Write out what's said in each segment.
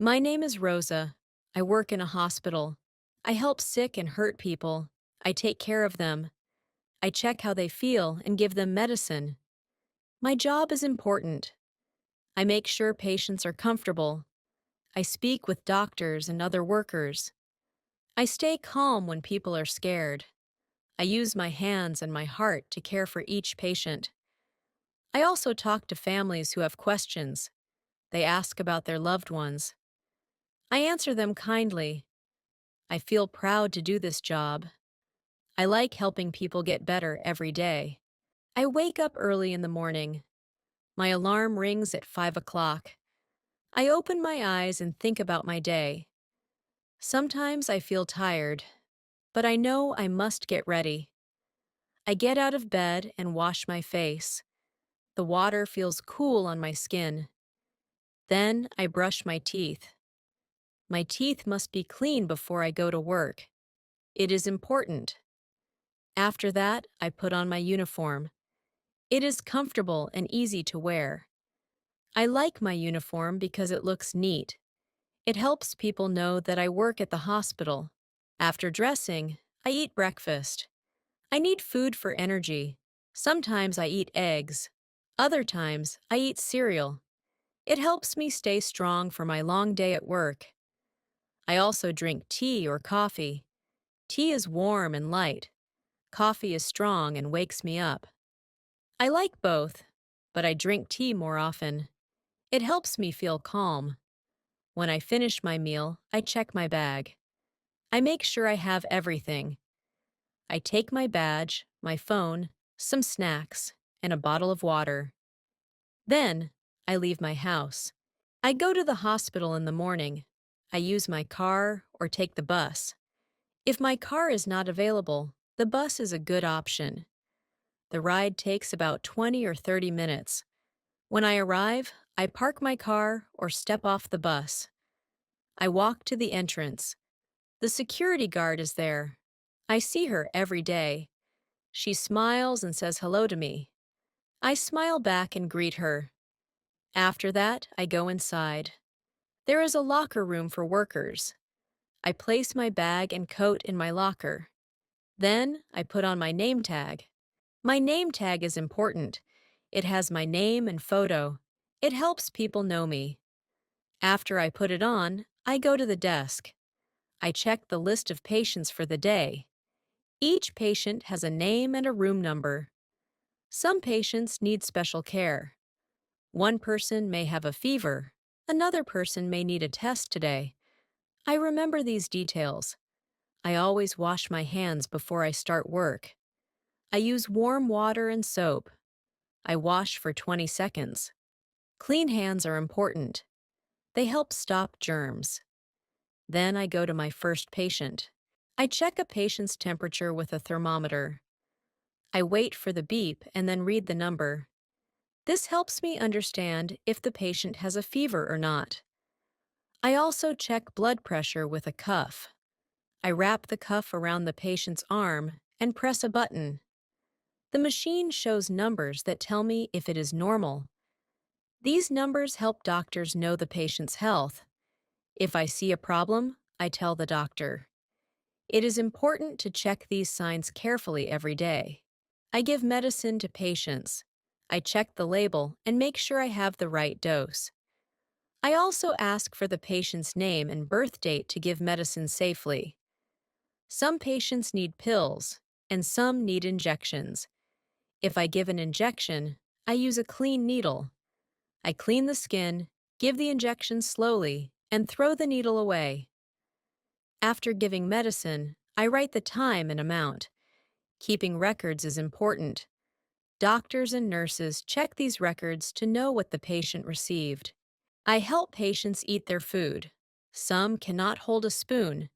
My name is Rosa. I work in a hospital. I help sick and hurt people. I take care of them. I check how they feel and give them medicine. My job is important. I make sure patients are comfortable. I speak with doctors and other workers. I stay calm when people are scared. I use my hands and my heart to care for each patient. I also talk to families who have questions. They ask about their loved ones. I answer them kindly. I feel proud to do this job. I like helping people get better every day. I wake up early in the morning. My alarm rings at 5 o'clock. I open my eyes and think about my day. Sometimes I feel tired, but I know I must get ready. I get out of bed and wash my face. The water feels cool on my skin. Then I brush my teeth. My teeth must be clean before I go to work. It is important. After that, I put on my uniform. It is comfortable and easy to wear. I like my uniform because it looks neat. It helps people know that I work at the hospital. After dressing, I eat breakfast. I need food for energy. Sometimes I eat eggs. Other times, I eat cereal. It helps me stay strong for my long day at work. I also drink tea or coffee. Tea is warm and light. Coffee is strong and wakes me up. I like both, but I drink tea more often. It helps me feel calm. When I finish my meal, I check my bag. I make sure I have everything. I take my badge, my phone, some snacks, and a bottle of water. Then, I leave my house. I go to the hospital in the morning. I use my car or take the bus. If my car is not available, the bus is a good option. The ride takes about 20 or 30 minutes. When I arrive, I park my car or step off the bus. I walk to the entrance. The security guard is there. I see her every day. She smiles and says hello to me. I smile back and greet her. After that, I go inside. There is a locker room for workers. I place my bag and coat in my locker. Then, I put on my name tag. My name tag is important. It has my name and photo. It helps people know me. After I put it on, I go to the desk. I check the list of patients for the day. Each patient has a name and a room number. Some patients need special care. One person may have a fever. Another person may need a test today. I remember these details. I always wash my hands before I start work. I use warm water and soap. I wash for 20 seconds. Clean hands are important. They help stop germs. Then I go to my first patient. I check a patient's temperature with a thermometer. I wait for the beep and then read the number. This helps me understand if the patient has a fever or not. I also check blood pressure with a cuff. I wrap the cuff around the patient's arm and press a button. The machine shows numbers that tell me if it is normal. These numbers help doctors know the patient's health. If I see a problem, I tell the doctor. It is important to check these signs carefully every day. I give medicine to patients. I check the label and make sure I have the right dose. I also ask for the patient's name and birth date to give medicine safely. Some patients need pills, and some need injections. If I give an injection, I use a clean needle. I clean the skin, give the injection slowly, and throw the needle away. After giving medicine, I write the time and amount. Keeping records is important. Doctors and nurses check these records to know what the patient received. I help patients eat their food. Some cannot hold a spoon.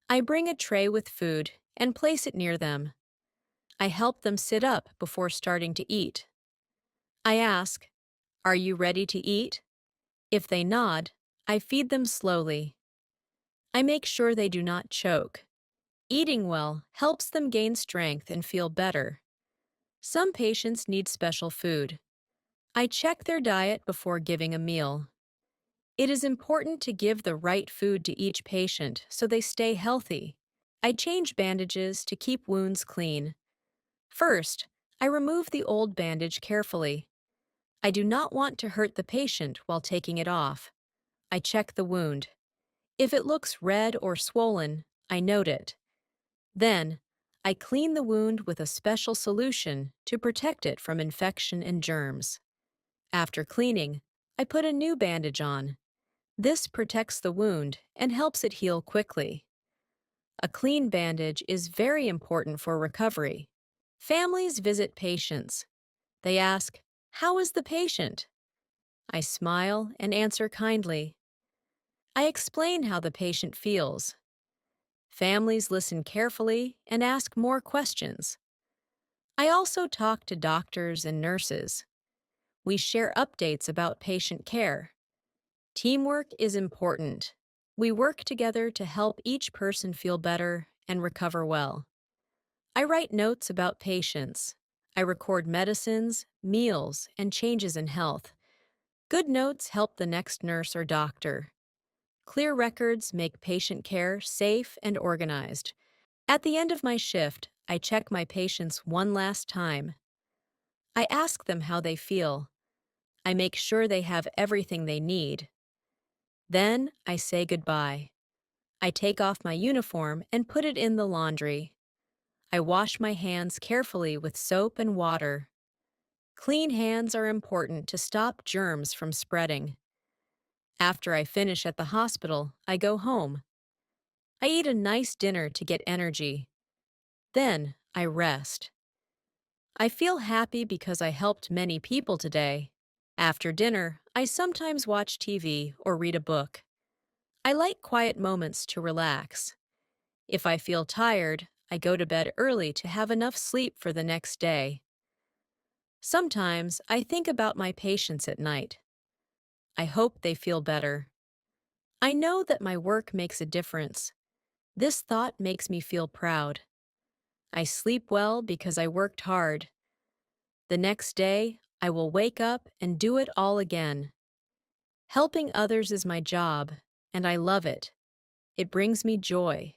I bring a tray with food and place it near them. I help them sit up before starting to eat. I ask, "Are you ready to eat?" If they nod, I feed them slowly. I make sure they do not choke. Eating well helps them gain strength and feel better. Some patients need special food. I check their diet before giving a meal. It is important to give the right food to each patient so they stay healthy. I change bandages to keep wounds clean. First, I remove the old bandage carefully. I do not want to hurt the patient while taking it off. I check the wound. If it looks red or swollen, I note it. Then, I clean the wound with a special solution to protect it from infection and germs. After cleaning, I put a new bandage on. This protects the wound and helps it heal quickly. A clean bandage is very important for recovery. Families visit patients. They ask, "How is the patient?" I smile and answer kindly. I explain how the patient feels. Families listen carefully and ask more questions. I also talk to doctors and nurses. We share updates about patient care. Teamwork is important. We work together to help each person feel better and recover well. I write notes about patients. I record medicines, meals, and changes in health. Good notes help the next nurse or doctor. Clear records make patient care safe and organized. At the end of my shift, I check my patients one last time. I ask them how they feel. I make sure they have everything they need. Then I say goodbye. I take off my uniform and put it in the laundry. I wash my hands carefully with soap and water. Clean hands are important to stop germs from spreading. After I finish at the hospital, I go home. I eat a nice dinner to get energy. Then I rest. I feel happy because I helped many people today. After dinner, I sometimes watch TV or read a book. I like quiet moments to relax. If I feel tired, I go to bed early to have enough sleep for the next day. Sometimes I think about my patients at night. I hope they feel better. I know that my work makes a difference. This thought makes me feel proud. I sleep well because I worked hard. The next day, I will wake up and do it all again. Helping others is my job, and I love it. It brings me joy.